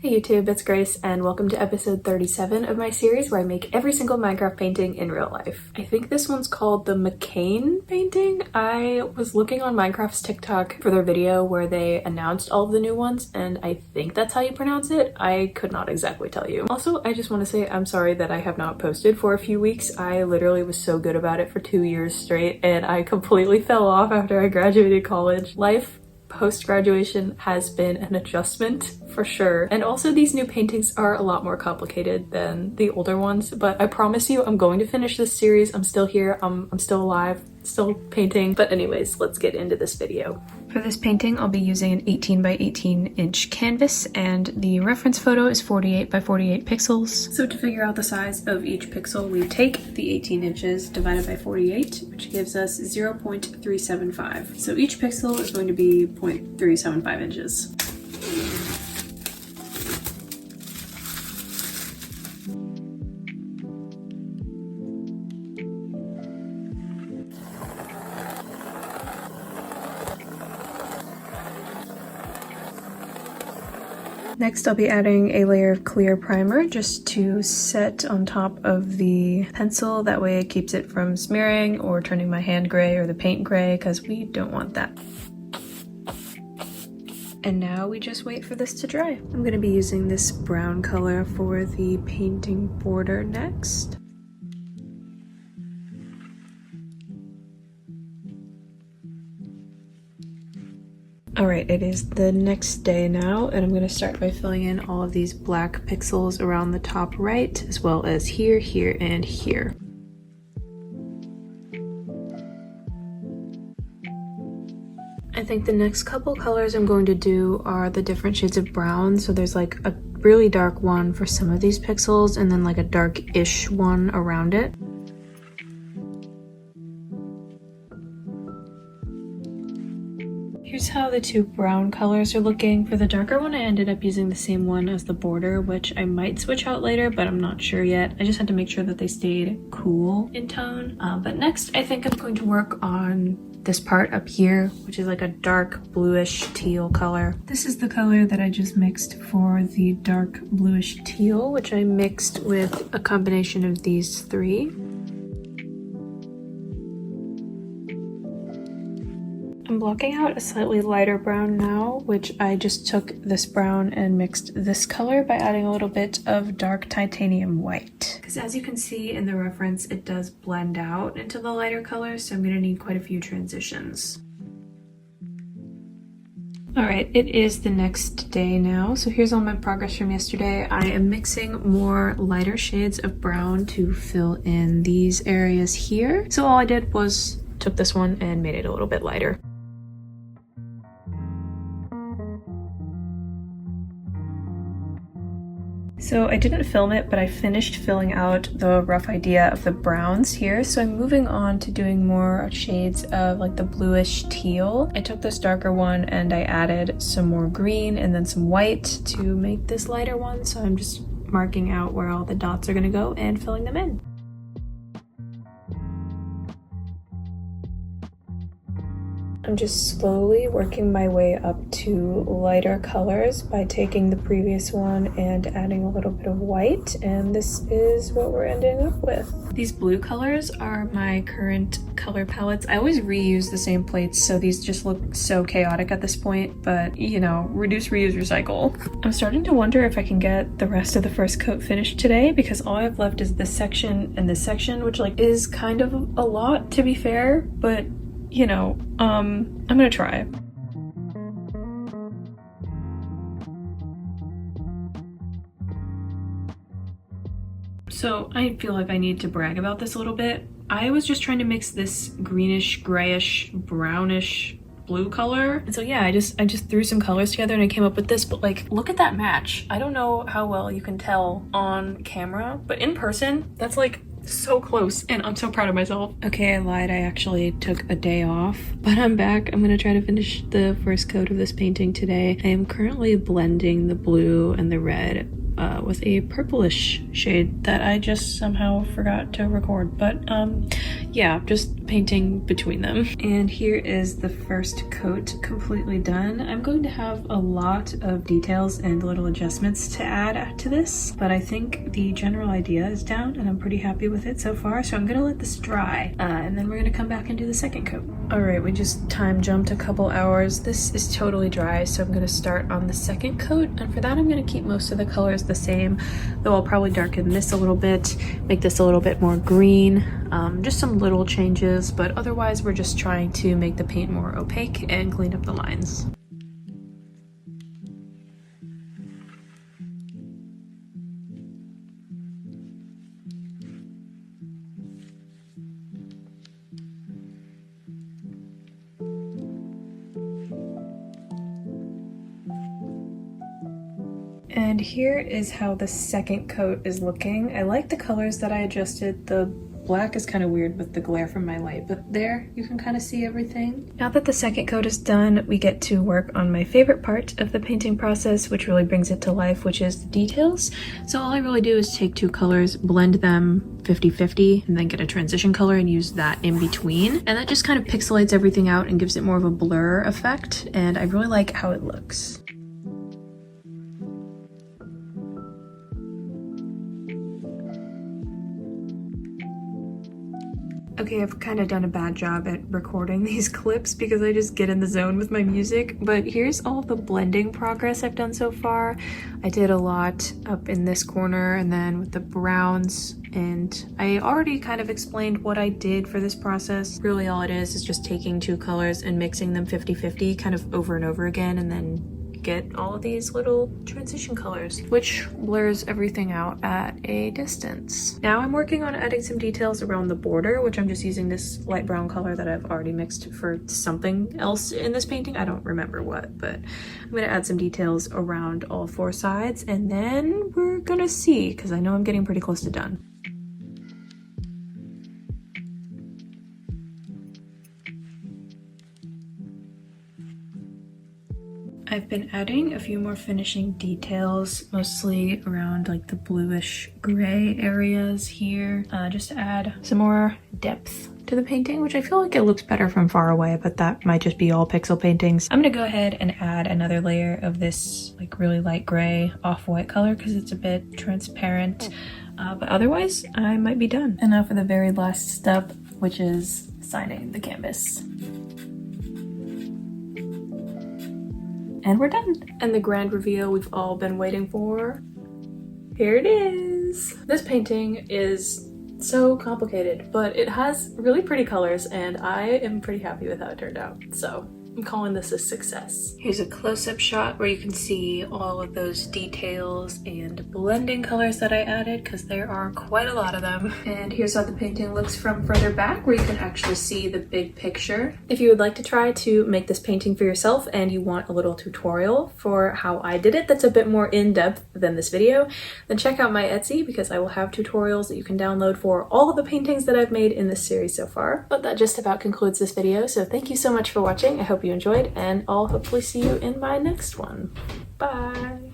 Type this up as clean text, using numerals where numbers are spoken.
Hey YouTube, it's Grace and welcome to episode 37 of my series where I make every single Minecraft painting in real life. I think this one's called the McCain painting. I was looking on Minecraft's TikTok for their video where they announced all of the new ones and I think that's how you pronounce it. I could not exactly tell you. Also, I just want to say I'm sorry that I have not posted for a few weeks. I literally was so good about it for 2 years straight and I completely fell off after I graduated college. Life post-graduation has been an adjustment for sure, and also these new paintings are a lot more complicated than the older ones, but I promise you I'm going to finish this series. I'm still here, I'm still alive, still painting. But anyways, let's get into this video. For this painting I'll be using an 18 by 18 inch canvas and the reference photo is 48 by 48 pixels. So to figure out the size of each pixel, we take the 18 inches divided by 48, which gives us 0.375. So each pixel is going to be 0.375 inches. Next, I'll be adding a layer of clear primer just to set on top of the pencil. That way it keeps it from smearing or turning my hand gray or the paint gray, because we don't want that. And now we just wait for this to dry. I'm going to be using this brown color for the painting border next. Alright, it is the next day now, and I'm going to start by filling in all of these black pixels around the top right, as well as here, here, and here. I think the next couple colors I'm going to do are the different shades of brown. So there's like a really dark one for some of these pixels, and then like a dark-ish one around it. Here's how the two brown colors are looking. For the darker one, I ended up using the same one as the border, which I might switch out later, but I'm not sure yet. I just had to make sure that they stayed cool in tone. But next, I think I'm going to work on this part up here, which is like a dark bluish teal color. This is the color that I just mixed for the dark bluish teal, which I mixed with a combination of these three. I'm blocking out a slightly lighter brown now, which I just took this brown and mixed this color by adding a little bit of dark titanium white. Because as you can see in the reference, it does blend out into the lighter colors, so I'm going to need quite a few transitions. Alright, it is the next day now, so here's all my progress from yesterday. I am mixing more lighter shades of brown to fill in these areas here. So all I did was took this one and made it a little bit lighter. So I didn't film it, but I finished filling out the rough idea of the browns here. So I'm moving on to doing more shades of like the bluish teal. I took this darker one and I added some more green and then some white to make this lighter one. So I'm just marking out where all the dots are gonna go and filling them in. I'm just slowly working my way up to lighter colors by taking the previous one and adding a little bit of white, and this is what we're ending up with. These blue colors are my current color palettes. I always reuse the same plates, so these just look so chaotic at this point, but you know, reduce, reuse, recycle. I'm starting to wonder if I can get the rest of the first coat finished today, because all I have left is this section and this section, which like is kind of a lot to be fair, but you know, I'm gonna try. So I feel like I need to brag about this a little bit. I was just trying to mix this greenish, grayish, brownish blue color. And so yeah, I just threw some colors together and I came up with this, but like, look at that match. I don't know how well you can tell on camera, but in person, that's like so close and I'm so proud of myself. Okay, I lied. I actually took a day off, but I'm back. I'm gonna try to finish the first coat of this painting today. I am currently blending the blue and the red with a purplish shade that I just somehow forgot to record. But yeah, just painting between them. And here is the first coat completely done. I'm going to have a lot of details and little adjustments to add to this, but I think the general idea is down and I'm pretty happy with it so far. So I'm gonna let this dry and then we're gonna come back and do the second coat. All right, we just time jumped a couple hours. This is totally dry, so I'm gonna start on the second coat, and for that I'm gonna keep most of the colors the same, though I'll probably darken this a little bit, make this a little bit more green, just some little changes, but otherwise we're just trying to make the paint more opaque and clean up the lines. And here is how the second coat is looking. I like the colors that I adjusted. The black is kind of weird with the glare from my light, but there you can kind of see everything. Now that the second coat is done, we get to work on my favorite part of the painting process, which really brings it to life, which is the details. So all I really do is take two colors, blend them 50-50, and then get a transition color and use that in between. And that just kind of pixelates everything out and gives it more of a blur effect. And I really like how it looks. Okay, I've kind of done a bad job at recording these clips because I just get in the zone with my music, but here's all the blending progress I've done so far. I did a lot up in this corner and then with the browns, and I already kind of explained what I did for this process. Really all it is just taking two colors and mixing them 50-50 kind of over and over again, and then get all of these little transition colors, which blurs everything out at a distance. Now I'm working on adding some details around the border, which I'm just using this light brown color that I've already mixed for something else in this painting. I don't remember what, but I'm gonna add some details around all four sides, and then we're gonna see, because I know I'm getting pretty close to done. I've been adding a few more finishing details, mostly around like the bluish gray areas here, just to add some more depth to the painting, which I feel like it looks better from far away, but that might just be all pixel paintings. I'm gonna go ahead and add another layer of this like really light gray off-white color because it's a bit transparent, but otherwise I might be done. And now for the very last step, which is signing the canvas. And we're done. And the grand reveal we've all been waiting for. Here it is. This painting is so complicated, but it has really pretty colors and I am pretty happy with how it turned out. So I'm calling this a success. Here's a close-up shot where you can see all of those details and blending colors that I added, because there are quite a lot of them. And here's how the painting looks from further back, where you can actually see the big picture. If you would like to try to make this painting for yourself and you want a little tutorial for how I did it that's a bit more in-depth than this video, then check out my Etsy, because I will have tutorials that you can download for all of the paintings that I've made in this series so far. But that just about concludes this video, so thank you so much for watching. I hope you enjoyed, and I'll hopefully see you in my next one. Bye!